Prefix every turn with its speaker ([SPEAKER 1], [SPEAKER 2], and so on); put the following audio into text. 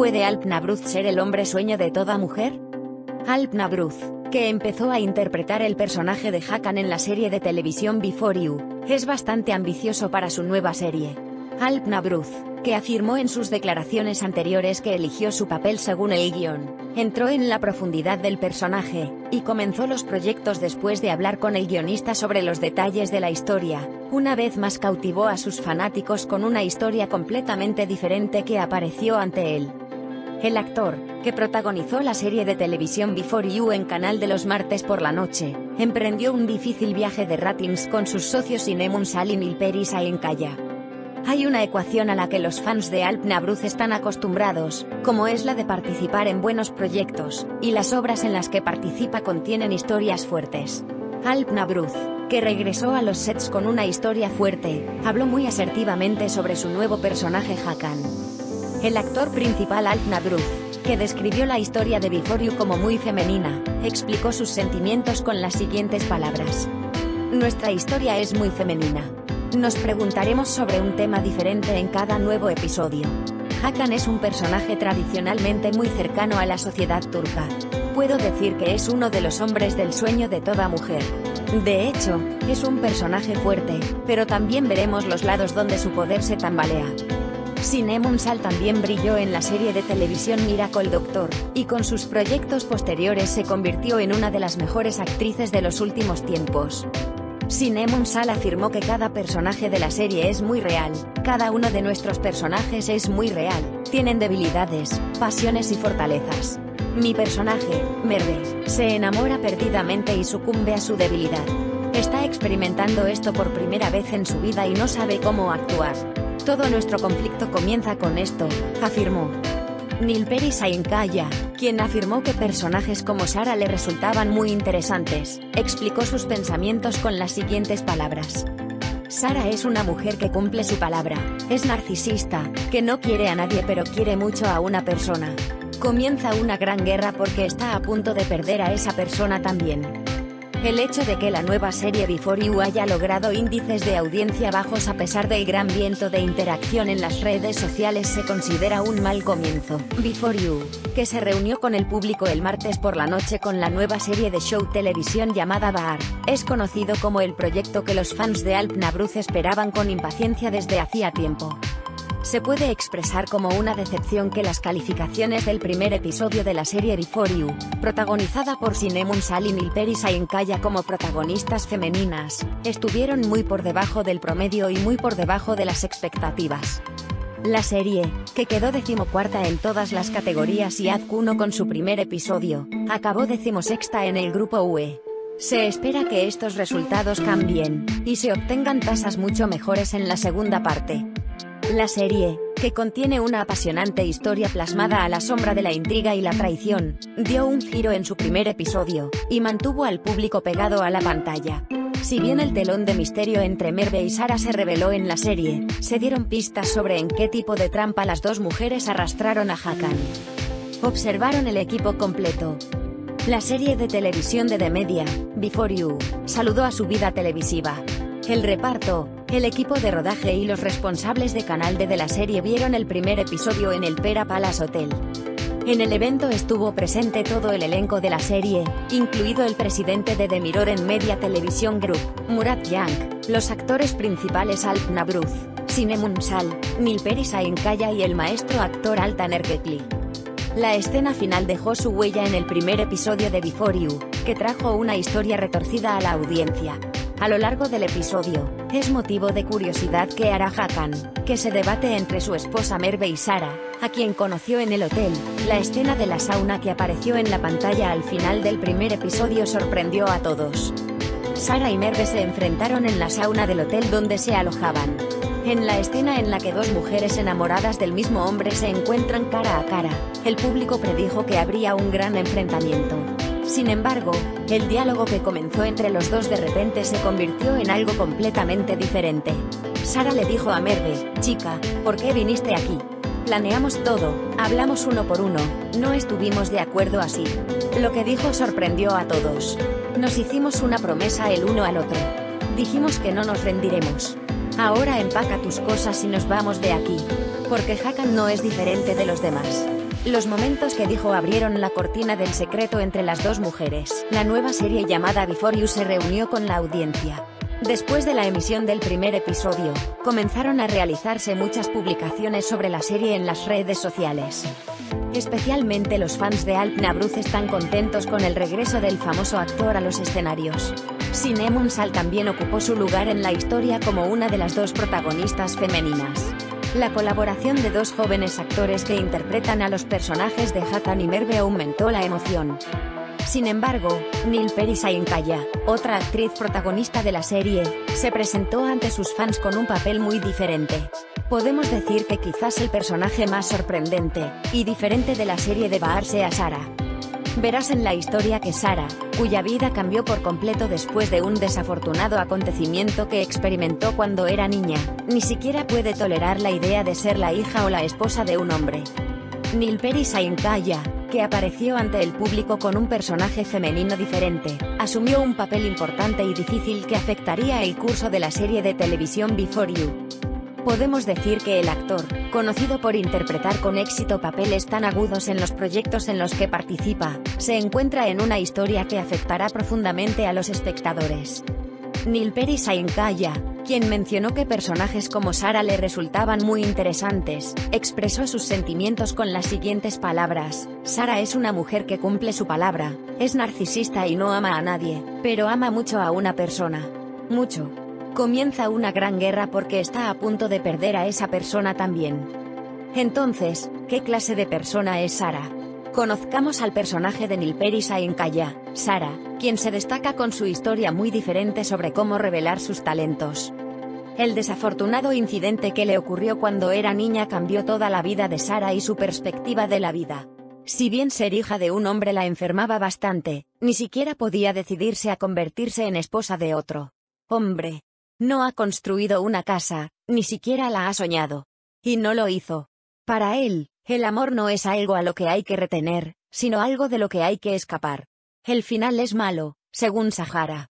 [SPEAKER 1] ¿Puede Alp Nabruth ser el hombre sueño de toda mujer? Alp Nabruth, que empezó a interpretar el personaje de Hakan en la serie de televisión Before You, es bastante ambicioso para su nueva serie. Alp Nabruth, que afirmó en sus declaraciones anteriores que eligió su papel según el guión, entró en la profundidad del personaje, y comenzó los proyectos después de hablar con el guionista sobre los detalles de la historia. Una vez más cautivó a sus fanáticos con una historia completamente diferente que apareció ante él. El actor, que protagonizó la serie de televisión Before You en Canal de los martes por la noche, emprendió un difícil viaje de ratings con sus socios Cinemun Sal y Nilperi Sainkaya. Hay una ecuación a la que los fans de Alp Nabruth están acostumbrados, como es la de participar en buenos proyectos, y las obras en las que participa contienen historias fuertes. Alp Nabruth, que regresó a los sets con una historia fuerte, habló muy asertivamente sobre su nuevo personaje Hakan. El actor principal Alp Nabruth, que describió la historia de Before You como muy femenina, explicó sus sentimientos con las siguientes palabras. Nuestra historia es muy femenina. Nos preguntaremos sobre un tema diferente en cada nuevo episodio. Hakan es un personaje tradicionalmente muy cercano a la sociedad turca. Puedo decir que es uno de los hombres del sueño de toda mujer. De hecho, es un personaje fuerte, pero también veremos los lados donde su poder se tambalea. Cinemun Sal también brilló en la serie de televisión Miracle Doctor, y con sus proyectos posteriores se convirtió en una de las mejores actrices de los últimos tiempos. Cinemun Sal afirmó que cada personaje de la serie es muy real, cada uno de nuestros personajes es muy real, tienen debilidades, pasiones y fortalezas. Mi personaje, Merve, se enamora perdidamente y sucumbe a su debilidad. Está experimentando esto por primera vez en su vida y no sabe cómo actuar. Todo nuestro conflicto comienza con esto, afirmó. Nilperi Sainkaya, quien afirmó que personajes como Sara le resultaban muy interesantes, explicó sus pensamientos con las siguientes palabras. Sara es una mujer que cumple su palabra, es narcisista, que no quiere a nadie pero quiere mucho a una persona. Comienza una gran guerra porque está a punto de perder a esa persona también. El hecho de que la nueva serie Before You haya logrado índices de audiencia bajos a pesar del gran viento de interacción en las redes sociales se considera un mal comienzo. Before You, que se reunió con el público el martes por la noche con la nueva serie de show televisión llamada Bahar, es conocido como el proyecto que los fans de Alp Nabruth esperaban con impaciencia desde hacía tiempo. Se puede expresar como una decepción que las calificaciones del primer episodio de la serie Before You, protagonizada por Cinemun Sal y Nilperi Sainkaya como protagonistas femeninas, estuvieron muy por debajo del promedio y muy por debajo de las expectativas. La serie, que quedó 14ª en todas las categorías y Ad1 con su primer episodio, acabó 16ª en el grupo UE. Se espera que estos resultados cambien, y se obtengan tasas mucho mejores en la segunda parte. La serie, que contiene una apasionante historia plasmada a la sombra de la intriga y la traición, dio un giro en su primer episodio, y mantuvo al público pegado a la pantalla. Si bien el telón de misterio entre Merve y Sara se reveló en la serie, se dieron pistas sobre en qué tipo de trampa las dos mujeres arrastraron a Hakan. Observaron el equipo completo. La serie de televisión de The Media, Before You, saludó a su vida televisiva. El reparto, el equipo de rodaje y los responsables de Canal D de la serie vieron el primer episodio en el Pera Palace Hotel. En el evento estuvo presente todo el elenco de la serie, incluido el presidente de The Mirror en Media Television Group, Murat Yank, los actores principales Alp Nabruth, Cinemun Sal, Nilperi Sainkaya y el maestro actor Altan Erkekli. La escena final dejó su huella en el primer episodio de Before You, que trajo una historia retorcida a la audiencia. A lo largo del episodio, es motivo de curiosidad qué hará Hakan, que se debate entre su esposa Merve y Sara, a quien conoció en el hotel. La escena de la sauna que apareció en la pantalla al final del primer episodio sorprendió a todos. Sara y Merve se enfrentaron en la sauna del hotel donde se alojaban. En la escena en la que dos mujeres enamoradas del mismo hombre se encuentran cara a cara, el público predijo que habría un gran enfrentamiento. Sin embargo, el diálogo que comenzó entre los dos de repente se convirtió en algo completamente diferente. Sara le dijo a Merve, chica, ¿por qué viniste aquí? Planeamos todo, hablamos uno por uno, no estuvimos de acuerdo así. Lo que dijo sorprendió a todos. Nos hicimos una promesa el uno al otro. Dijimos que no nos rendiremos. Ahora empaca tus cosas y nos vamos de aquí. Porque Hakan no es diferente de los demás. Los momentos que dijo abrieron la cortina del secreto entre las dos mujeres. La nueva serie llamada Before You se reunió con la audiencia. Después de la emisión del primer episodio, comenzaron a realizarse muchas publicaciones sobre la serie en las redes sociales. Especialmente los fans de Alpna Bruce están contentos con el regreso del famoso actor a los escenarios. Sinemun Sal también ocupó su lugar en la historia como una de las dos protagonistas femeninas. La colaboración de dos jóvenes actores que interpretan a los personajes de Hakan y Merve aumentó la emoción. Sin embargo, Nilperi Sainkaya, otra actriz protagonista de la serie, se presentó ante sus fans con un papel muy diferente. Podemos decir que quizás el personaje más sorprendente y diferente de la serie deba sea Sara. Verás en la historia que Sara, cuya vida cambió por completo después de un desafortunado acontecimiento que experimentó cuando era niña, ni siquiera puede tolerar la idea de ser la hija o la esposa de un hombre. Nilperi Sainkaya, que apareció ante el público con un personaje femenino diferente, asumió un papel importante y difícil que afectaría el curso de la serie de televisión Before You. Podemos decir que el actor, conocido por interpretar con éxito papeles tan agudos en los proyectos en los que participa, se encuentra en una historia que afectará profundamente a los espectadores. Nilperi Sainkaya, quien mencionó que personajes como Sara le resultaban muy interesantes, expresó sus sentimientos con las siguientes palabras: Sara es una mujer que cumple su palabra, es narcisista y no ama a nadie, pero ama mucho a una persona. Mucho. Comienza una gran guerra porque está a punto de perder a esa persona también. Entonces, ¿qué clase de persona es Sara? Conozcamos al personaje de Nilperi Sainkaya, Sara, quien se destaca con su historia muy diferente sobre cómo revelar sus talentos. El desafortunado incidente que le ocurrió cuando era niña cambió toda la vida de Sara y su perspectiva de la vida. Si bien ser hija de un hombre la enfermaba bastante, ni siquiera podía decidirse a convertirse en esposa de otro hombre. No ha construido una casa, ni siquiera la ha soñado. Y no lo hizo. Para él, el amor no es algo a lo que hay que retener, sino algo de lo que hay que escapar. El final es malo, según Sahara.